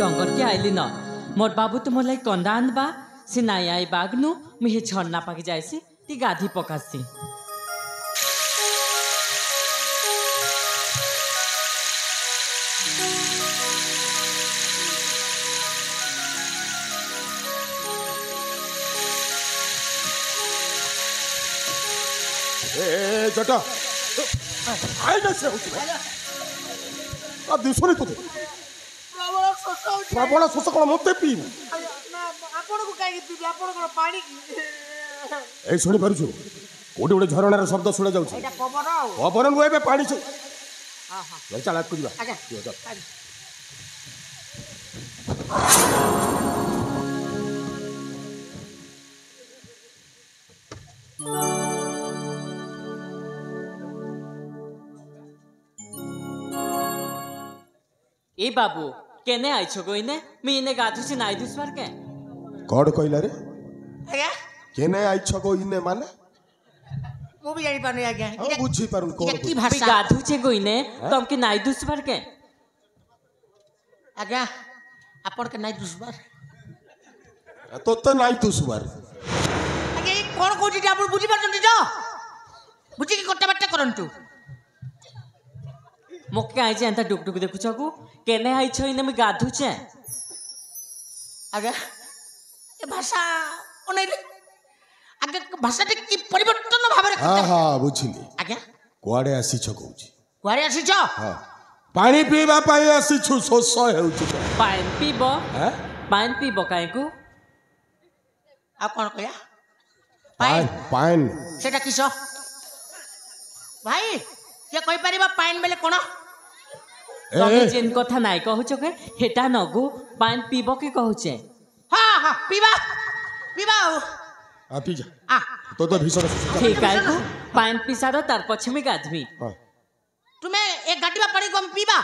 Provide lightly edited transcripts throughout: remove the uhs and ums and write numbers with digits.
डंगर के आइली न मोर बाबू तो मोर लाई कंदा आनबा से नाई आई बागनु मुहे झरना पाके जायसी ती गाधी पकासी ए जटा आइ ना से आ दिसोनी तो प्रबल शोष कोन मते पी आपण को काई पी आपण को पानी ए सुनि पारुछु कोडी ओडे झरणार शब्द सुना जाउछ एटा पवन पवन नुए बे पानी छ हां हां चला करिबा आजा ए बाबू केने आइछो गोइने मी इने गाधु से नाई दुसवार के कोड कइला रे आज्ञा केने आइछ को इने माने मु भी जानि पानु आज्ञा हम बुझी पारुन कोड की मी भाषा गाधु से गोइने तम के नाई दुसवार के आज्ञा आपण के नाई दुसबार तो नाई दुसवार आज्ञा ये कोन कोठी आपण बुझी पारछन जो बुझी की कट्टा बट्टा करंतु मोके आइ जे अंता डुक डुक देखु छकु केने आइछो इने मी गाधु छे आज्ञा ये भाषा ओनै आज्ञा भाषा टे की परिवर्तन भाबरे हां हां बुझिली आज्ञा कोआडे आसी छ कहूची कुआरे आसी छ हां पानी पीबा पाई आसी छु शोष हेउची पान पीबो हैं पान पीबो काहे को आ कोन कया पान पान सेटा किसो भाई के कहि परिबा पाइन बेले कोन तमे जेन कथा नाइ कहू छके हेटा नगु पान पीबो के कहू छे हां हां पीबा पीबा आ पी जा आ तो भीषण ठीक है को पान पिसारो तार पछे में गाधवी हां तुम्हें एक गाटीबा पानी कम पीबा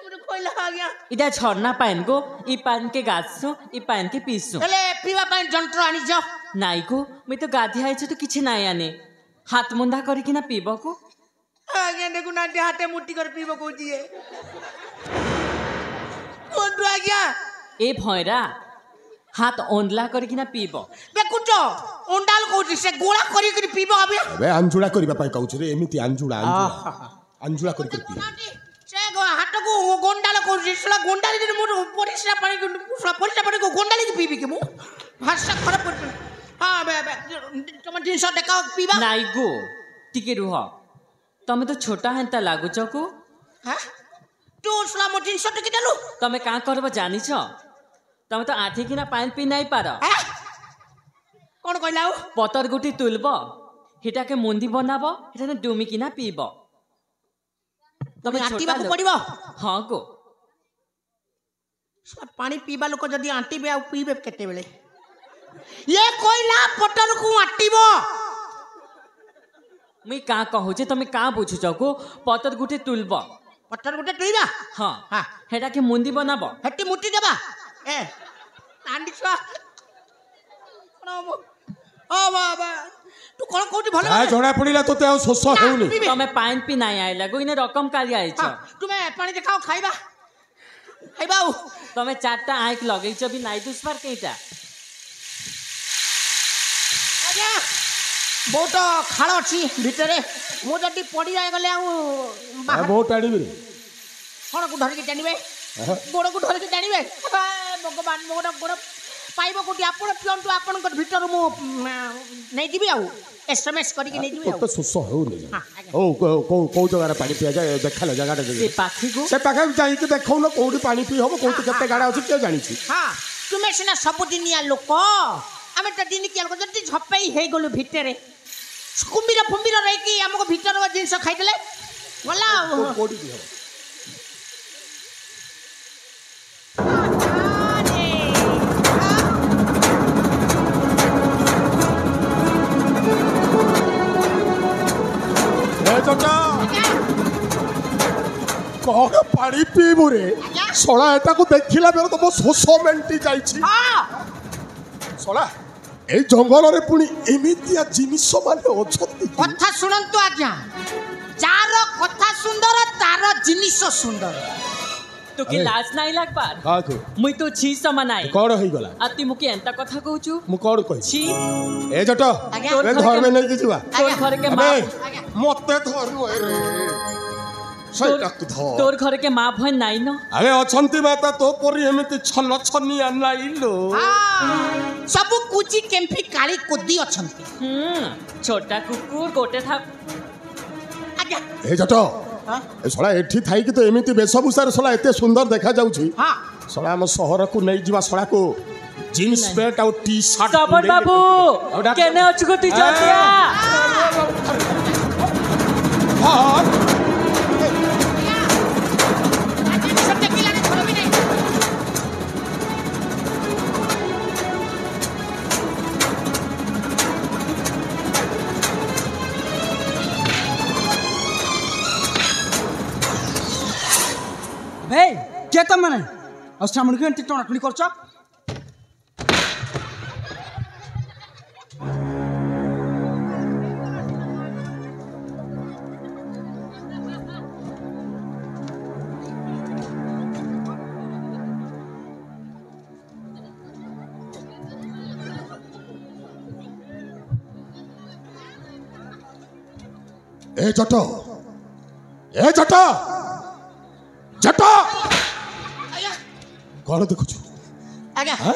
मुझे कोइला आ गया इदा झरना पान को ई पान के गासो ई पान के पीसो हेले पीबा पानी जंत्र आनी जाओ नाइ को मैं तो गाधी आइछ तो किछि नाइ आने हाथ मुंदा करी कि ना पीबो को आगे देखो ना हाथे मुट्ठी कर पीबो को दिए कोन तो आ गया ए भयरा हाथ ओंडला करी कि ना पीबो देखु तो ओंडाल को से गोला करी करी पीबो अबे अबे अंजुला करिबा पाई कहू रे एमिति अंजुला अंजुला करी पी से हाथ को गोंडाल को जिसला गोंडाली दिन मोर परिस्रा पानी को परिस्रा पानी को गोंडाली की पीबी के मु भाषा खराब कर हां बे तुम दिन से देखा पीबा नाइ गो टिके रुह तमे तो छोटा हेंता लागु चको हां तू उसला मो दिन से टिके देलु तमे का करबो जानि छ तमे तो आठी किना पान पी नाइ पार कोन कहलाउ पतर गुटी तुलबो हिटा के मुंदी बनाबो हिटा ने डुमी किना पीबो तमे आंटी छोटा बाबू पड़िबो हां गो पानी पीबा लोक जदी आंटी बे आ पीबे केते बेले ये कोइला पटर को आटीबो मुई का कहू जे तमे का बुझु चको पतर गुटी तुलबो पटर गुटे तुइबा हां हां हेटा के मुंदी बनाबो हट्टी मुट्टी देबा ए आंडी छुआ ओ बाबा तू कोन कोठी भलो आ जणा पडिला तोते आ शोष हेउनी तमे पान पी नाइ आइला गो इने रकम काली आइछ तुमे पानी देखाओ खाइबा खाइबा तमे चारटा आंख लगैछ भी नाइ दुसबार केटा आजा बहुत खाल अछि भितरे मो जदी पड़ी जाय गले आ आ बहुत टाणी रे कोन को धर के टानिबे गोड़ को धर के टानिबे भगवान मोर गोड़ पाइबो कोटी आपण पियंतु आपण को भीतर मो नै दिबी आउ एसएमएस करी के नै दिबी आउ तो शोष हेउनी ओ को जगह पानी पिया जाय देखला जगह से पाखी को से पाखा जाई के देखौ न कोडी पानी पी होबो कोटी केते गाडा अछि के जानि छी हां तुमे सिना सब दिनिया लोक आमे त दिन के लोक जति झपई हे गलु भितरे कुंबीरा फुंबीरा रही कि हमको भीतर वो जिंस खाई देले वाला कोडी दी हो चाचा कौन पानी पीबू रे सोला एटा को देखिला बेर तो मो शोष मेंटी जाई छी हां सोला ए जंगल रे पुनी एमितिया जिनिस माने अछती कथा सुनन तो आज्ञा जार कथा सुंदर तार जिनिस सुंदर तो के लाज नहीं लगबार काको मुई तो छी समानाई कौन होई गला अति मुके एंता कथा कहूछु मु कौन कहि छी ए जट आज्ञा। ए घर में नहीं किछुआ तोर घर के माँ आज्ञा। मते धरनु रे सैटा तू धर तोर घर के माँ भन नहीं न अरे अछंती माता तो परी एमिति छन छनिया नाही लो सब कुची केम्फी काली कोदी अछंती छोटा कुकुर गोटे था आज्ञा ए जट ए सळा एठी थाई कि तो एमिति वेशभूषार सळा एते सुंदर देखा जाउछि हां सळा हम शहर को नहीं जिवा सळा को जीन्स पैंट और टी शर्ट सबन बाबू केने अछको तू जतिया हां सब देखिला ने थोड़ी नहीं भाई के त माने श्रावण के एंती टणाटणी करछ ए जट जट आज्ञा कौन देखुछु आज्ञा हां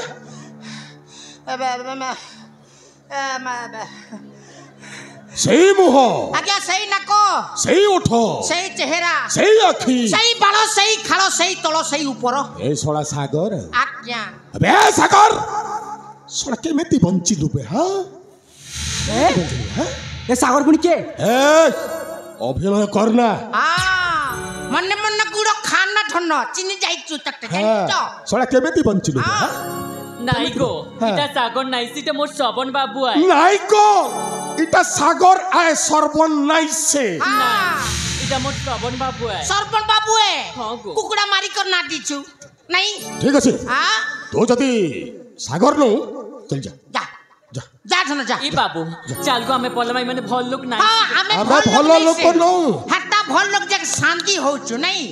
सही मुह आज्ञा सही नाको सही ओठो सही चेहरा सही आखी सही बाल सही खाल सही तल सही ऊपर ए सोला सागर आज्ञा अबे सागर सोला केमिति बंचिलु बे हां ए सागर पुनी के ए अभिनय करना मन्ने मन्ने गुड़ो खाना ठन्न चिनी जाइछु तक जाइछ सोला केमिति बंचिलु बे हां নাই গো হ্যাঁ। এটা সাগর নাই সিটা মোর শ্রবণ বাবু আয় নাই গো এটা সাগর আয় সর্বন নাইছে এটা মোর শ্রবণ বাবু আয় सरपंच बाबू है हाँ गो। कुकुड़ा मारी कर ना दीछु नहीं ঠিক আছে हाँ তো যদি সাগর নো চল যা जा যা जा ठन जा ই বাবু চাল গো আমি পলমাই মানে ভাল লোক নাই हाँ हमें আমরা ভালো লোক নও हट्टा भल लोग जग शांति होछु नहीं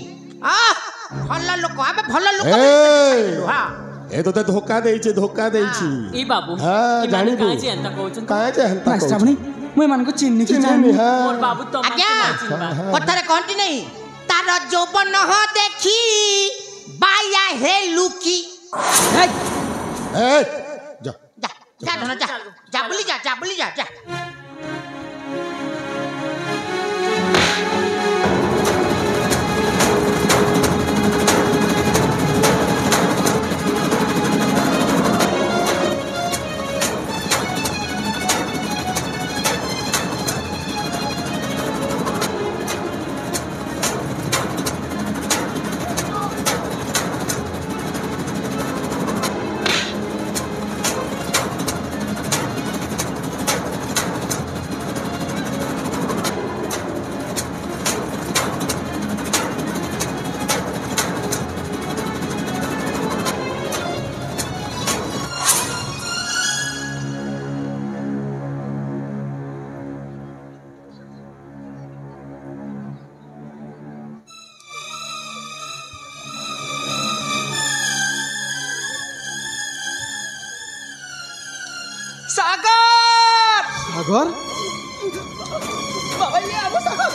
भल लोग हमें भल लोग ए हाँ ए तो धोखा देइछे ই বাবু হ্যাঁ, ই মানে জানিবো। কাজে এন্তা কହୁছন काहे जे हंता ना श्रावणी मुई मान को चिन्नी की जानी चिन्नी हां মোর বাবু তোমাকে आज्ञा নাই চিনবা कथारे कहती नहीं तार जोबन ह देखी बाया हे लुकी ए जा जा जा धन जा जा बोली जा जा सागर सागर बाबा ये आबो सागर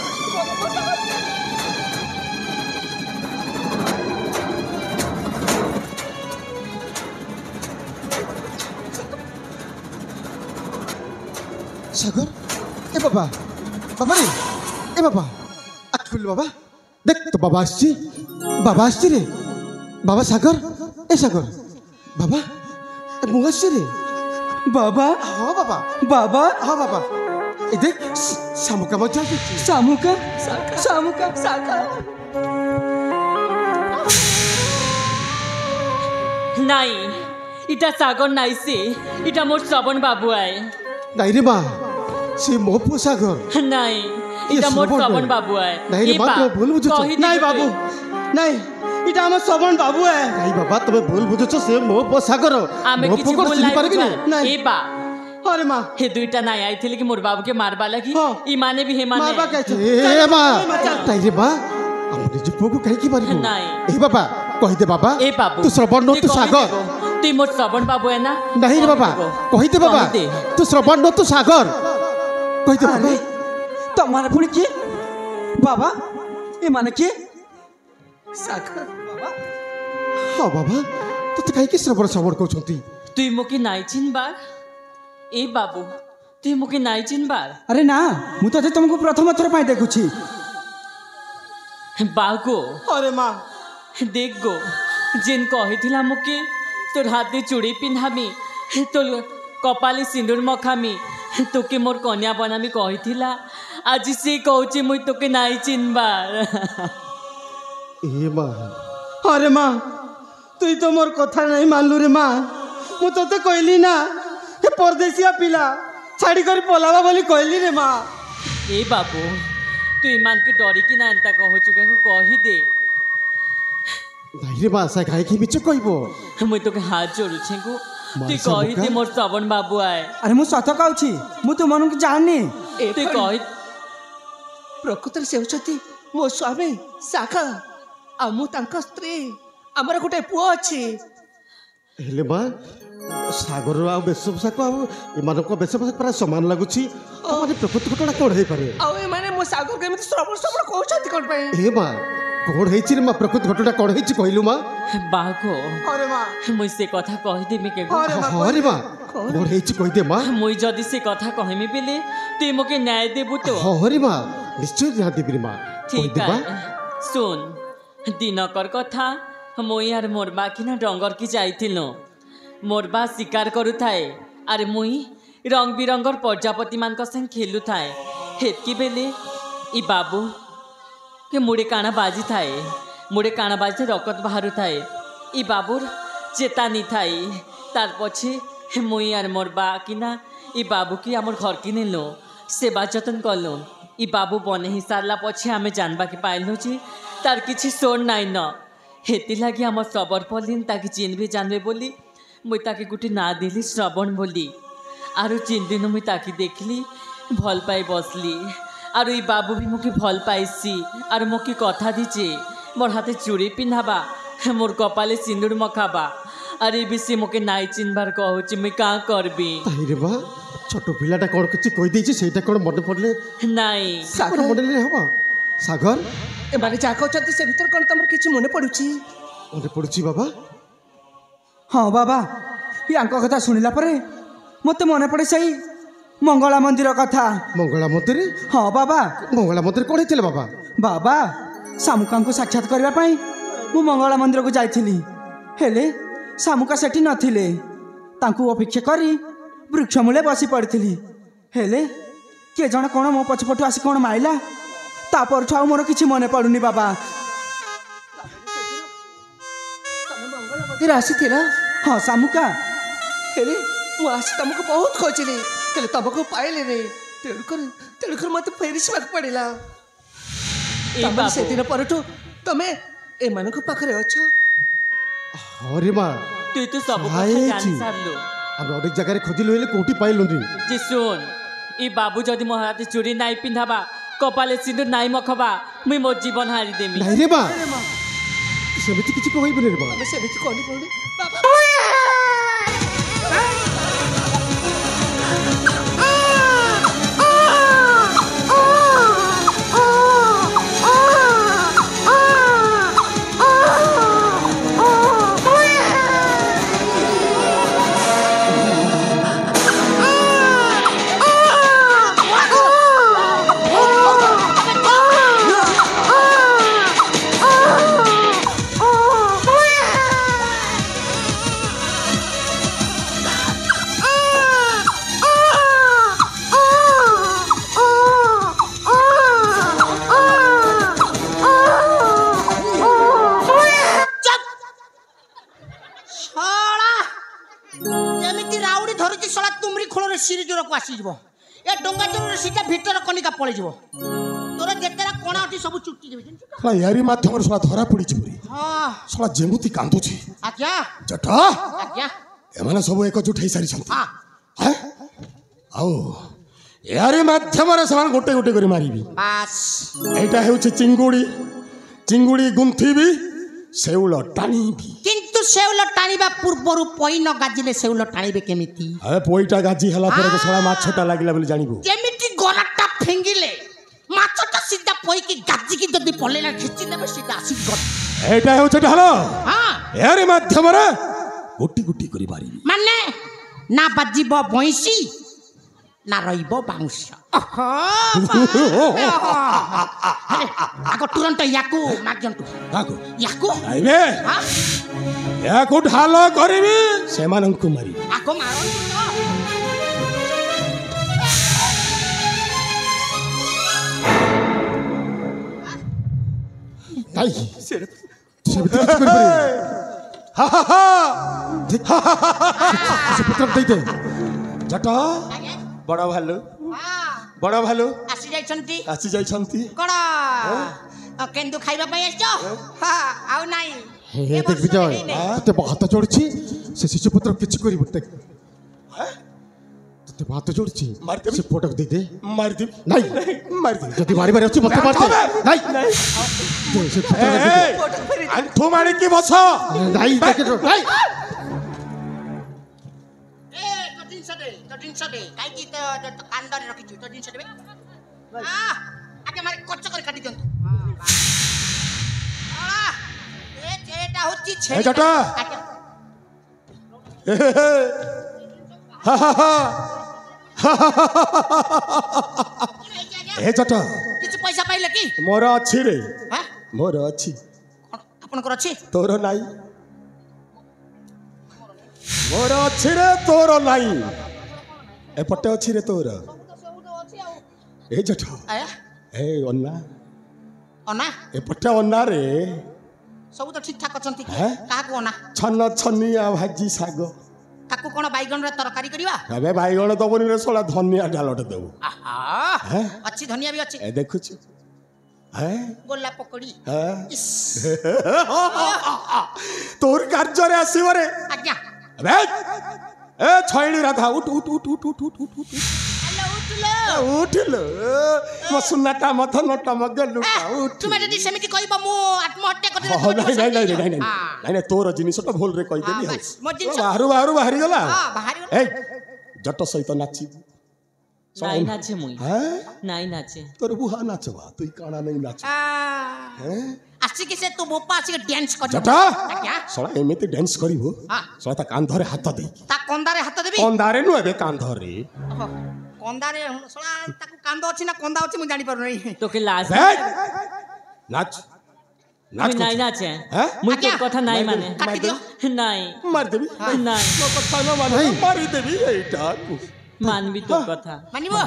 सागर ए बाबा बाबा रे ए बाबा अखुल बाबा देख तो बाबा आछी रे बाबा सागर ए सागर बाबा मुंह आछी रे बाबा हाँ बाबा बाबा हाँ बाबा ये देख शामुका मत जाते शामुका शामुका साका নাই এটা সাগর নাই সে এটা মোর শ্রবণ বাবু আয় नहीं रे माँ से मोपो सागर নাই ये এটা মোর শ্রবণ শ্রবণ বাবু। বাবু আয় नहीं रे ই माँ বা, तुम्हें भूल बुझो কহি नहीं দিবে। बाबू नहीं इटा आम श्रवण बाबू है नहीं बाबा तुम्हें भूल बुझो से मोपो सागर আমি मोपो কিছু को ভুল चिन्ह নাই पारे कि বুঝবা। नहीं এ বা अरे माँ হে দুইটা নাই আইଥିଲେ কি মোর বাবুকে মারবা লাগি हाँ। ই মানে বি হে মানে मारबा कैसे ए माँ नहीं रे माँ हमने जो पोको कहीं की बारी नहीं। ए बाबा कही दे बाबा ए बाबू तू श्रवण नो तू सागर तू मोर श्रवण बाबू है ना नहीं रे बाबा कही दे बाबा तू श्रवण नो तू सागर कही दे बाबा तुम्हारे पुणी किए बाबा ये माने किए सागर हाँ बाबा तो कहीं श्रवण श्रवण कहते तुई मोके नाई चिन्हबार ए बाबू तुई मोके नाई चिन्हबार अरे ना मु तो तुमको प्रथम थर पाई देखुछि बागो अरे माँ देख गो जिन कही मोके तोर हाथे चूड़ी पिंधामी तोर कपाली सिंदूर मखामी तोके मोर कन्या बनामी कही आज से कहूँ मुई तोके नाई चिन्हबार ए माँ अरे माँ तुई तो मोर कथा नहीं मानलु रे माँ मु तोते कहली ना हे परदेसिया पिला छाड़ी कर पलावा बोली कहली रे माँ ए बाबू तू ईमान के डरी कि ना एंता कहू चुके कही दे नहीं रे माँ सा कहीं की मिछ कहबो मुई तोके हाथ जोड़ुछे को तू कही दे मोर श्रवण बाबू आए अरे मु सत कहूछि मु तुम मन को जाननी तू कही प्रकृत से होती मो स्वामी सागर आ मु तांका स्त्री आमर गोटे पुओ अच्छी हेले माँ सागर आ वेशभूषा को एमानक वेशभूषा प्राय समान लगुच प्रकृति घटना कौन हो पारे आने मो सागर के श्रवण श्रवण कहते कौन पे ए माँ कौन है माँ प्रकृति घटना कौन है कहलु माँ बाघो अरे माँ मुई से कथा कहीदेमी के अरे माँ कौन है कहीदे माँ मुई जदि से कथा कहमी बेले तु मोके न्याय देबु तो हरे माँ निश्चय न्याय देबी माँ ठीक है सुन दिनकर कथा मुई आर मोरबा कि ना डंगर की जाइथिलो मोरबा शिकार करुथाए आरे मुई रंग बिरंगर प्रजापति मान संग खेलु थाए हेतकी बेले ई बाबू के मुड़े काना बाजी थाए मुड़े काना बाजी रकत बाहरु थाए ई बाबूर चेता नी थाए तार पछे मुई आर मोरबा कि ना ई बाबू की आमर घर की नेलो सेवा जतन कलो ई बाबू बने ही सारला पछे आमे जानबा के पाइलु जी तार किछि सोर नाइ न हेती लगी आम सबर पलिन ताकि चिन्हबे जानबे बोली मुई ताके गुटी ना देली श्रवण बोली आरु चिन दिन मुई ताकि देखली भल पाई बसली आरु ई बाबू भी मोके भल पाइसी आरु मोके कथा दीचे मोर हाथे चूड़ी पिन्हाबा मोर कपाले सिंदूर मखाबा अरे बेसी मोके नाई चिन्हबार कहूची मुई का करबी रे बा छोट पिलाटा कौन किछि कहि देछि सेटा कोन मन पड़ले नाई सागर मडले हबा सागर ए माने जा कहते से भीतर कौन तुम किसी मने पड़ुची मने पड़ुची बाबा हाँ बाबा यांको कथा सुनिला परे मते मने पड़े सही मंगला मंदिर कथा मंगला मंदिर हाँ बाबा मंगला मंदिर कौन होइतिले बाबा बाबा शामुका को साक्षात करबा पई मु मंगला मंदिर को जाइथिली हेले शामुका सेठी नथिले तांकु अपेक्षा करी वृक्ष मूले बसी पड़िथिली हेले के जण कोन मो पछपटु आसी कोन माइला तापर छाउ मोर किछि मने पडुनी बाबा राशि थी ना हाँ शामुका हेले मु आसी तुमको बहुत खोजली हेले तुमको पाइले रे तेणुकर मत फेरिसबाक पड़िला ए बाबू से दिन परठू तमे ए मानक पाखरे अछ अरे माँ तू तो सब कथा जानि सारलो हम अनेक जगह खोजिलु हेले कोठी पाइलुनी जी सुन ई बाबू जदि मोर हाथे चूड़ी नाई पिंधाबा कपाले सिंदूर नाई मखबा मुई मोर जीवन हारी देमी नहीं रे माँ सेमिति किछि कहइबे रे माँ से भी कोनी पड़े बाबा आसीज ए डंगा चोर सीधा भीतर कनिका पड़े जीव तोर जेतेरा कोणा अछि सब चुट्टी देबे सला यारी माध्यम सला धरा पड़ी छी हां सला जेमुती कांदो छी आज्ञा जटा आज्ञा एमाने सब एक जुट हे सारी छंती हां हैं आओ यारी माध्यम रे समान गोटे गोटे करी मारीबी बस एटा हेउछि चिंगुडी चिंगुडी गुंथीबी ଶେଉଳ ଟାଣିବି। କିନ୍ତୁ ଶେଉଳ ଟାଣିବା ପୂର୍ବରୁ ପଇନ ଗାଜିଲେ ଶେଉଳ ଟାଣିବେ କେମିତି? ପଇଟା ଗାଜି ହେଲା ପରେ ତ ଶଳା ମାଛଟା ଲାଗିଲା ବୋଲି ଜାଣିବୁ। ଯେମିତି ଗରାଟା ଫିଙ୍ଗିଲେ ମାଛଟା ସିଧା ପଇକି ଗାଜିକି ଯଦି ପଲେଇଲା ଖିଚି ନେବେ ସିଧା ଆସି ଏଇଟା ହେଉଛି ଢାଲ। ହଁ ଏହାରି ମାଧ୍ୟମରେ ଗୋଟି ଗୋଟି କରି ପାରିବି। ମାନେ ନା ବାଜିବ ବଇଁଶୀ ନା ରହିବ ବାଉଁଶ। ଆଗ ତୁରନ୍ତ ୟାକୁ ମାଗନ୍ତୁ। ୟାକୁ ୟାକୁ ଢାଲ କରିବି ସେମାନଙ୍କୁ ମାରିବି। ଆଗ ମାରନ୍ତୁ ଜଟ ବଡ଼ ଭାଲୁ ବଡ଼ ଭାଲୁ ଆସି ଯାଇଛନ୍ତି କଣ କେନ୍ଦୁ ଖାଇବା ପାଇଁ ଆସିଛ? ଆଉ ନାଇଁ देख विजय ते हाथ जोड़छि से शिशुपुत्र किछ करिबो ते ते हाथ जोड़छि से फोटो दे दे मार दे नहीं मार दे जति मारी मारी अछि मते मार दे नहीं से फोटो अंठो मारी की बस नहीं देख नहीं ए तो दिन सडे काई की तो कांदर रखि छु तो दिन सडे आगे मारे कच्च कर काटी दंतु ए जेटा होची छे जटा ए जटा किछ पैसा पाइले की मोर अछि रे हां मोर अछि आपन कर अछि तोर नाही मोर अछि रे तोर नाही एपटे अछि रे तोर ए जटा ए अन्ना एपटे अन्ना रे सब तो ठीक ठाक अछंती काहा को ना छन छनिया भाजी साग काकू कोन बैगन रे तरकारी करिवा अबे बैगन दबनी रे सोला धनिया डालट देबो आहा अच्छी धनिया भी अच्छी ए देखुछ हैं गोला पकड़ी तोर कार्य रे आसीबो रे आज्ञा अबे ए छैली राधा उठ उठ उठ उठ उठ उठ उठ हेलो उठ लो मो सुनाटा मथ नटा मगे लुटा उठ तुमे जदी सेमिति कहिबो मु आत्महत्या कर नहीं तोर जिनिसटा भूल रे कहि देली मो जिनिस बाहरु बाहरी गला हां बाहरी ए जट सहित नाची नाई नाचे मुई नाई नाचे तोर बुहा नाचवा तुई काना नहीं नाच हैं आसी के से तू बोपा आसी के डांस कर जटा सळा एमिति डांस करिवो सळा ता कांधरे हाथ दे ता कंदारे हाथ देबी कंदारे नु एबे कांधरे कंदारे सळा ताकू कांदो अछि ना कंदा अछि मु जानि पर नहीं तो के लाज नाच नाच नाई नाचे मुई तो कथा नाई माने काटी दियो नाई मार देबी नाई तो कथा न माने मारी देबी एटा मानबी तो कथा मानिबो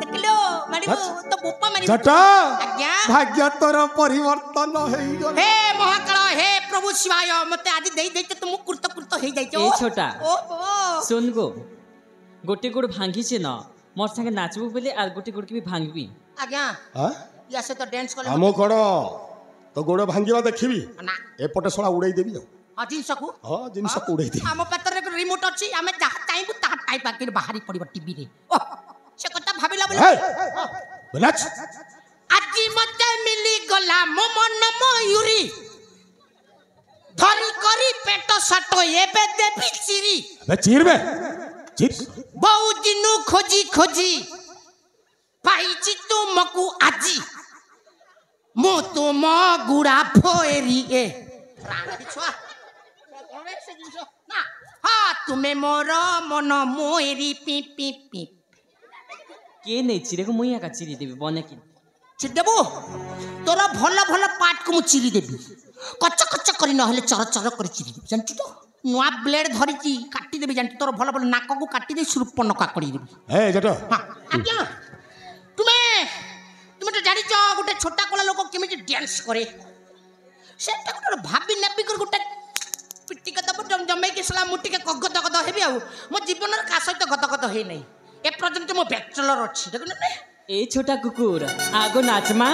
देखलो मानिबो तो बोपा मानिबो जटा आज्ञा भाग्य तोर परिवर्तन हेई गल हे महाकाल हे प्रभु शिवाय मते आज देई देते तुम कुर्त कुर्त हेई जाइछो ए छोटा सुन गो गोटे गुड़ भांगी छे न मोर संगे नाचबो बोले आ गोटे गुड़ के भी भांगबी आज्ञा हां या से तो डांस कर हमो कड़ो तो गोड़ भांगीवा देखिबी ना एपटे सोला उड़ाई देबी हां जिनसकू हां जिनसकू उड़ाई दे हम पतर रे रिमोट अछि हमें जहां टाइम ता टाइप आके बाहरी पड़िबो टीवी रे से कथा भाबिला बोले नाच आज मते मिली गला मो मन मयूरी धरी करी पेट सटो एबे देबी चिरी बे चीर बे चीर बहु दिनु खोजी खोजी पाइछि तुमकु आजी मो तुम गुड़ा फोएरी ए रानी छुआ कोने से जिसो ना हां तुमे मोर मन मोएरी पी पी पी के नहीं चिरे को मुई आका चिरी देबी बने कि चिर देबो तोरा भलो भलो पार्ट को मु चिरी देबी कच्च कच्च करी न हले चर चर करी चिरी देबी जानछु तो नुआ ब्लेड धरिची काटी देबी जानछु तोर भलो भलो नाक को काटी दे सुरपन का करी देबी ए जटा हां आज्ञा तुमे तो जानि छ गोटे छोटा कोला लोक केमिति डांस करे सेटा गोटे भाबी नेबी कर गोटे पिट्टी के दब जमै के सला मुट्टी के कगद कगद हेबी आ मो जीवन रे का सहित गद गद हे नै ए पर्यंत मो बैचलर अछि देखो ने ए छोटा कुकुर आगो नाचमा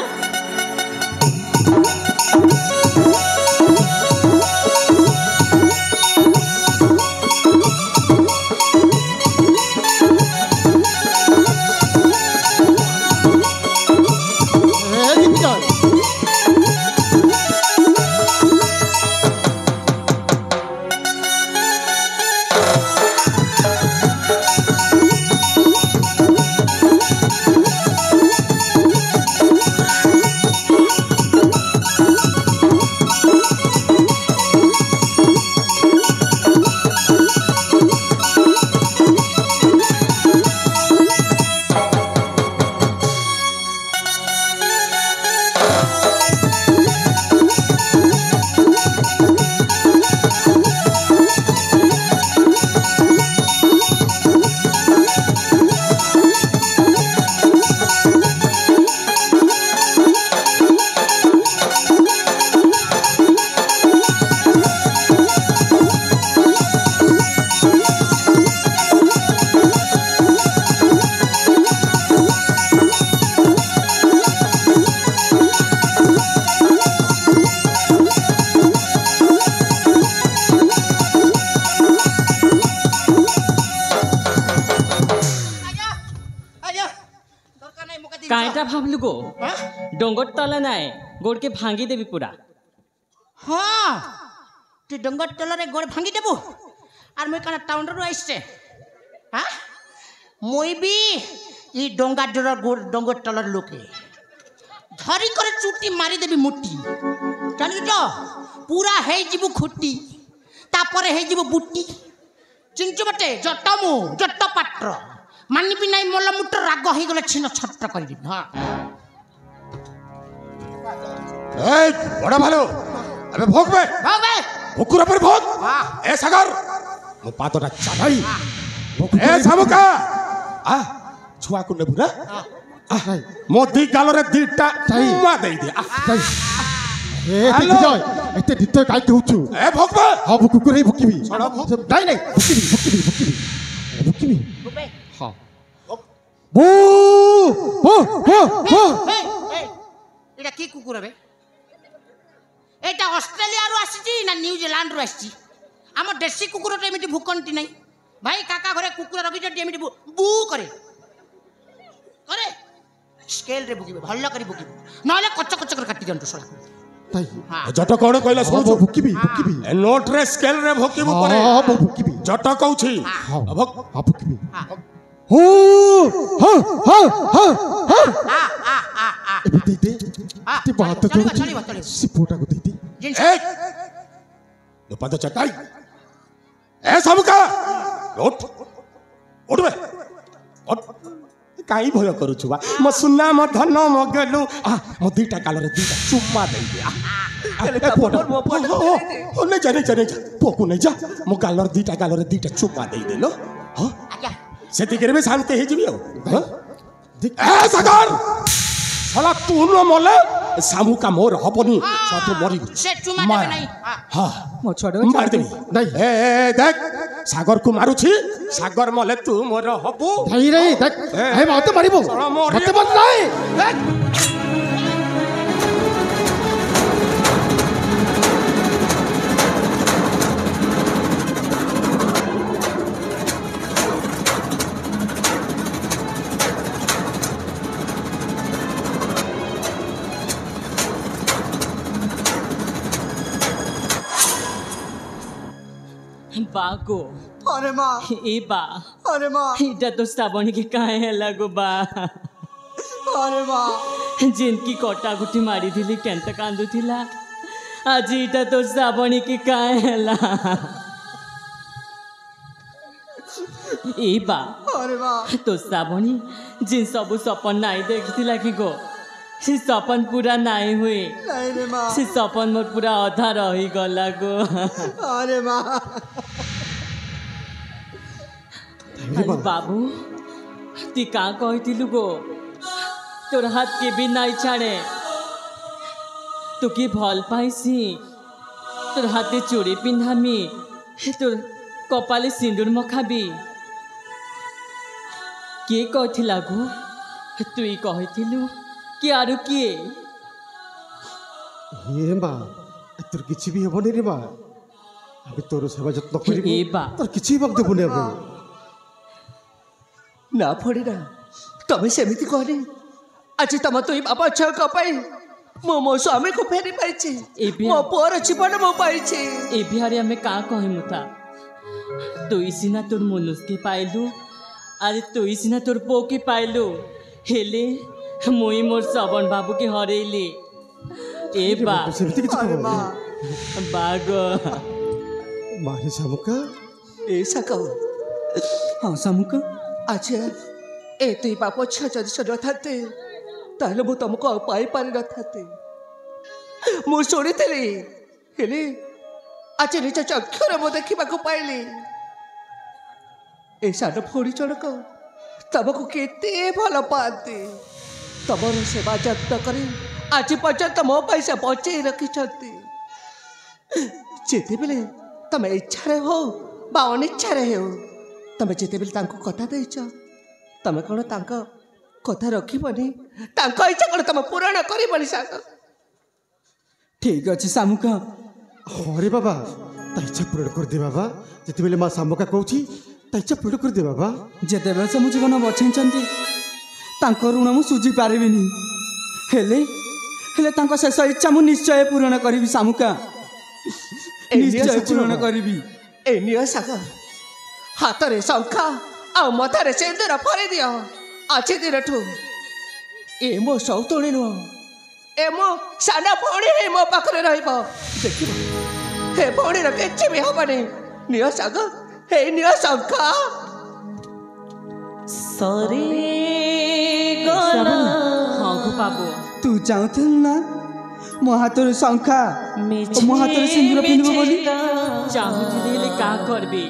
ভাবলু গো হ্যাঁ ডঙ্গর তলা নাই গোড়কে ভাঙি দেবি পুরা হ্যাঁ তুই ডঙ্গর তলরে গোড় ভাঙি দেবু আর মুই কানা টাউনরু আইছে হ্যাঁ মুই বি ই ডঙ্গর তলর লোকে ধরি করে চুটি মারি দেবি মুটি জানি তো পুরা হেই ଯିବୁ খুটি তারপরে হেই ଯିବୁ বুটি চিঞ্চু বটে জট পাত্র মানিবি নাই মল মুট্র রাগ হয়ে গেলে ছিন্ন ছট্ট করে দিবি হ্যাঁ এই বড় ভালো আবে ভোগবে ভাবে ভুকুর উপর ভোগ এ সাগর মো পাতটা চালাই এ সামুকা আ ছুয়াକୁ নেবু না ମୋ ଦି ଗାଲରେ ଦିଟା ଚୁମା ଦେଇଦେ ଏତେ ଢିତ କାହିଁକି ହଉଛୁ ଏ ଭୋଗବେ ହଁ ମୁଁ କୁକୁର ହେଇ ଭୁକିବି ନାଇଁ ନାଇଁ ଭୁକିବି ହଁ এটা কি কুকুর বে এটা অস্ট্রেলিয়ারু আসিছি না নিউজিল্যান্ডরু আসিছি আমার দেশি কুকুরটা এমিটি ভুকন্তি নাই ভাই কাকা ঘরে কুকুর রখিছন্তি এমিটি বু করে করে স্কেল রে ভুকিবে ভাল করে ভুকিবে নলে কচ্চ করে কাটি দিয়ন্তু সলা তাই জট কোণ কইলা শুনুଛୁ ভুকিବି ଏ ନୋଟ ରେ ସ୍କେଲ ରେ ଭୋକିବୁ ପରେ ମୁଁ ଭୁକିବି ଜଟ କହୁଛି ଭୁକିବି ହୋ ହଁ ହଁ ହଁ ହଁ ଏବେ ଦେଇଦେ ତେ ବାତ କରୁଛି ସେ ପୁଅଟାକୁ ଦେଇଦେ ଏ ତୋ ପାଦ ଚଟାଇ ଏ ସାମୁକା ଉଠ ଉଠବେ କାଇଁ ଭୟ କରୁଛୁ ବା ମୋ ସୁନା ମୋ ଧନ ମୋ ଗେଲୁ ମୋ ଦିଟା କାଲରେ ଦିଟା ଚୁମା ଦେଇଦେ ପୁଅକୁ ନେଇଯା ମୋ ଗାଲର ଦିଟା ଗାଲରେ ଦିଟା ଚୁମା ଦେଇଦେଲ ହଁ ସେତିକିରେ ବି ଶାନ୍ତି ହେଇଯିବି ଆଉ ସାଗର ଶଳା ତୁ ନ ମଲେ ସାମୁକା ମୋର ହବନି ତୁ ମରିବୁ ମାରିଦେବି ଏ ଦେଖ ସାଗରକୁ ମାରୁଛି ସାଗର ମଲେ ତୁ ମୋର ହବୁ ମତେ ମାରିବ ମତେ ନାଇଁ बागो अरे माँ ए बा अरे माँ इटा तो श्रावणी के काहे ହେଲା गो बा अरे माँ जिनकी कटा गुटी मारी थिली केंत कांदु थिला आज इटा तो श्रावणी के काहे ହେଲା ए बा अरे माँ तो श्रावणी जिन सब सपन नाई देखिथिला कि गो से सपन पूरा नाई हुए नहीं रे माँ से सपन मोर पूरा अधा रही गला गो अरे माँ अरे बाबू ती का कहथिलु गो तोर हाथ के भी नाई छाड़े तो की भल पाइसी तोर हाथे चूड़ी पिंधामी तोर कपाले सिंदूर मखाबी के कहथिला गो तुई कहथिलु कि आरु किए हे मा तोर किछि भी हेबनी रे मा अबे तोर सेवा जत्न करिबो ए बा तोर किछि भी देबो ने अबे ना फड़ेना तमें सेमिति कहनी आज तुम तो बाबा छा कपाई मो स्वामी को फेरी पाइछे मो पुअर जीवन मो पाइछे ए बिहारी हमें का कहि मुता तू इसिना तोर मनुष्य के पाइलु अरे तू इसिना तोर पो के पाइलु हेले मुई मोर श्रवण बाबू के हरेली ए बा सेमिति किछि कहबो बाग मारे सामुका ए सका हां सामुका अच्छा ए तुई बाप छा जदि न थाते ताहले मु तुमको पाई पारि न थाते मु शुणिली हेले आज निज चक्षुरे मु देखा पाइली ए सान फोड़ी चढ़क तुमको केते भल पाते तुमर सेवा जत्न कर आज पर्यंत मो पैसा बचे रखिंट जिते बेले तुम इच्छा हो बा अनिच्छा हो तुम जिते बेले कथा देच तुम कौन कथा रखनी इच्छा कौन तुम पूरण कर ठीक अच्छे सामुका अरे बाबा ता इच्छा पूरण कर दे बाबा जिते बेले मां सामुका कहूची ता इच्छा पूर्ण कर दे बाबा जिते बेले से मो जीवन बचाई ତାଙ୍କ ଋଣ ମୁଁ ସୁଝି ପାରିବିନି ହେଲେ ହେଲେ ତାଙ୍କ ଶେଷ ଇଚ୍ଛା ମୁଁ ନିଶ୍ଚୟ ପୂରଣ କରିବି ଶାମୁକା ନିଶ୍ଚୟ ପୂରଣ କରିବି। ଏ ନିଅ ସାଗର ହାତରେ ଶଙ୍ଖା ଆଉ ମଥାରେ ସିନ୍ଦୁର ଭରି ଦିଅ। ଆଜି ଦିନଠୁ ଏ ମୋ ସଉତୁଣୀ ନୁହଁ ଏ ମୋ ସାନ ଭଉଣୀ ହିଁ ମୋ ପାଖରେ ରହିବ। ଦେଖିବ ଏ ଭଉଣୀର କିଛି ବି ହବନି। ନିଅ ସାଗର ହେ ନିଅ ଶଙ୍ଖା। ସରି ଗଲା ହଁ ଗୋ ବାବୁ ତୁ ଚାହୁଁଥିଲୁ ନା ମୋ ହାତରେ ଶଙ୍ଖା ମୋ ହାତରେ ସିନ୍ଦୁର ପିନ୍ଧିବ ବୋଲି? ଚାହୁଁଥିଲି ହେଲେ କାହା କରିବି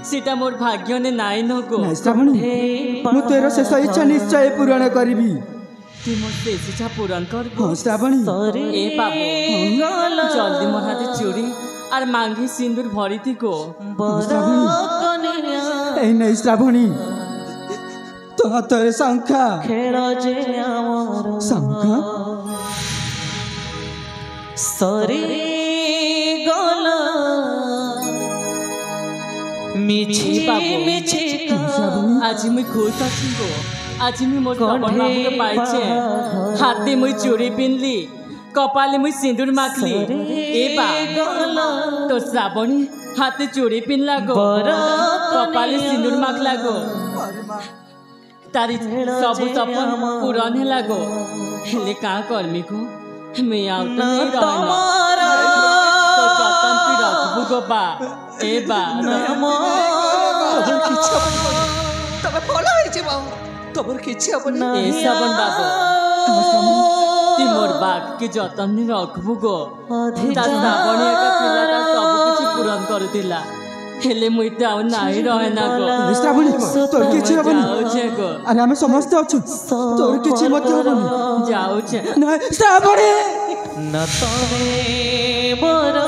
ସେଟା ମୋର ଭାଗ୍ୟନେ ନାଇଁ ନ ଗୋ। ନାଇଁ ଶ୍ରାବଣୀ ମୁଁ ତୋର ଶେଷ ଇଚ୍ଛା ନିଶ୍ଚୟ ପୂରଣ କରିବି। ତୁ ମୋ ଶେଷ ଇଚ୍ଛା ପୂରଣ କରିବୁ? ହଁ ଶ୍ରାବଣୀ এ বাবু জলদি মোর হাতে চুড়ি আর মাঙ্গি সিন্দুর ভরিতি গো। এই নেই শ্রাবণী তো হাতের শঙ্খা শঙ্খা সরে গলা মিছি বাবু মিছি আজি মুই খুশ আছি গো। আজি মুই মোর শ্রবণ বাবুকে পাইছে হাতে মুই চুড়ি পিনলি কপালে মুই সিঁদুর মাখলি। এ বা তো শ্রাবণী হাতে চুড়ি পিনলা গো কপালে সিঁদুর মাখলা গো। তারি সবু সপন পূরণ হেলা গো। হেলে কা করমি গো মুই আউ তো নেই রহনা তো যতন তুই রাখবু গো বা। এ বা তবে ଭଲ ହେଇଯିବ ତମର କିଛି ହବନି। এ শ্রাবণ বাবু তুই মোর বাঘ কে যতন রাখবু গো। তা শ্রাবণী একা পিলাটা সবু কিছু পূরণ করুলা হেলে মুই তো আউ নাই রহে না গো। শ্রাবণী তোর কিছু হবনি। যাউছে গো আরে আমি সমস্ত অছু তোর কিছু মতে হবনি। যাউছে না শ্রাবণী না তবে বড়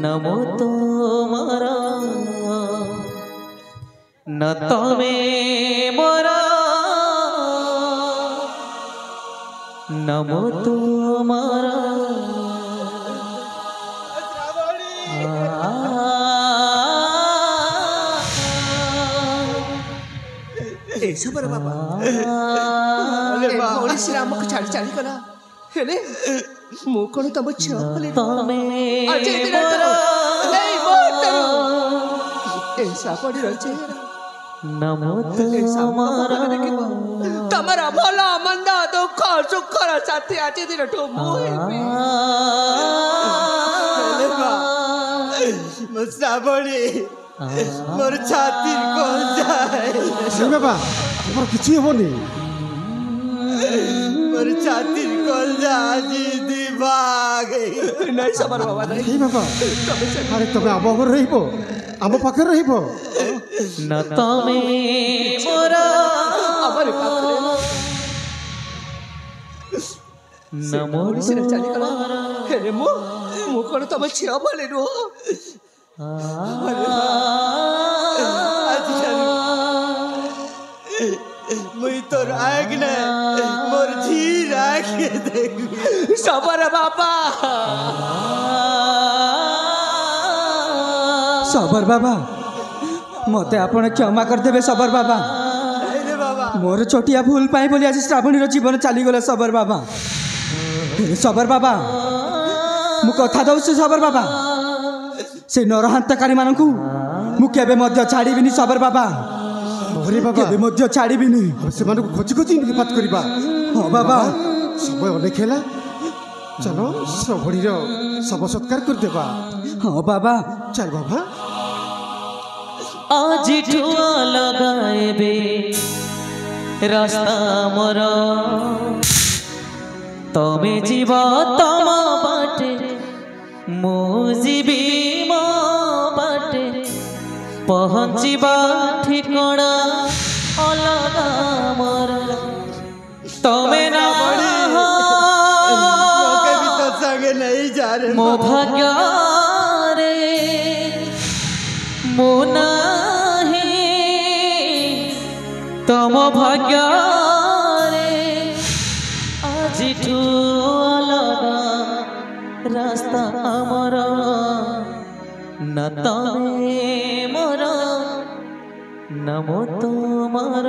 নমো তোমার না তবে বড় নমো তোমার ଏସବର ବାବା ମଣିଷରେ ଆମକୁ ଛାଡ଼ି ଚାଲିଗଲା ହେଲେ ମୁଁ କଣ ତମ ଝିଅ ବୋଲି ଶ୍ରାବଣୀର ଚେହେରା ତମର ଭଲ ମନ୍ଦ ଦୁଃଖ ସୁଖର ସାଥୀ ଆଜି ଦିନଠୁ ମୁଁ ହେବି। ଶ୍ରାବଣୀ ମୋର ଛାତି କଣ ଯାଏ ବାବା ଆମର କିଛି ହବନି। ମୋର ଛାତି କଣ ଆଜି ଦିବାଗ ନାଇଁ ସବାର ବାବା ନାଇଁ ବାବା ଆରେ ତମେ ଆମ ଘରେ ରହିବ ଆମ ପାଖରେ ରହିବ ନା ତମେ ମୋର ଆମର ପାଖରେ ନମୋ ଚାଲିଗଲା ହେଲେ ମୁଁ କଣ ତମ ଝିଅ ବୋଲି ନୁହଁ। ମୁଇଁ ତୋର ଆଗନା ମୋର ଝିର ଆଖି ଦେଖ ସବର ବାବା সবর বাবা মতে আপন ক্ষমা করদেবে সবর বাবা। মোর ছোটিয়া ভুল পাই বলি আজ শ্রাবণীর জীবন চালিগলা সবর বাবা। সবর বাবা মু কথা দউছি সবর বাবা সে নরহান্তকারী মানকু মু কেবে মধ্য ছাড়িবিনি সবর বাবা। কেবে মধ্য ছাড়িবিনি ସେମାନଙ୍କୁ ଖୋଜି ଖୋଜି ନିପାତ କରିବା। ହଁ ବାବା ସମୟ ଅନେକ ହେଲା ଚାଲ ଶ୍ରବଣୀର ଶବ ସତ୍କାର କରିଦେବା। ହଁ ବାବା ଚାଲ ବାବା আজিঠু লগাইবে রাস্তা মোর তমে জীব তম বাটে মু জীবি মো বাটে পহଞ୍ଚିବା ঠিকଣା ଅଲଗା ମୋର ତମେ ନା ମୋ ଭାଗ୍ୟରେ ମୁଁ ନାହିଁ ତମ ଭାଗ୍ୟରେ ଆଜିଠୁ ଅଲଗା ରାସ୍ତା ଆମର ନା ତମେ ମୋର ନା ମୁଁ ତୁମର।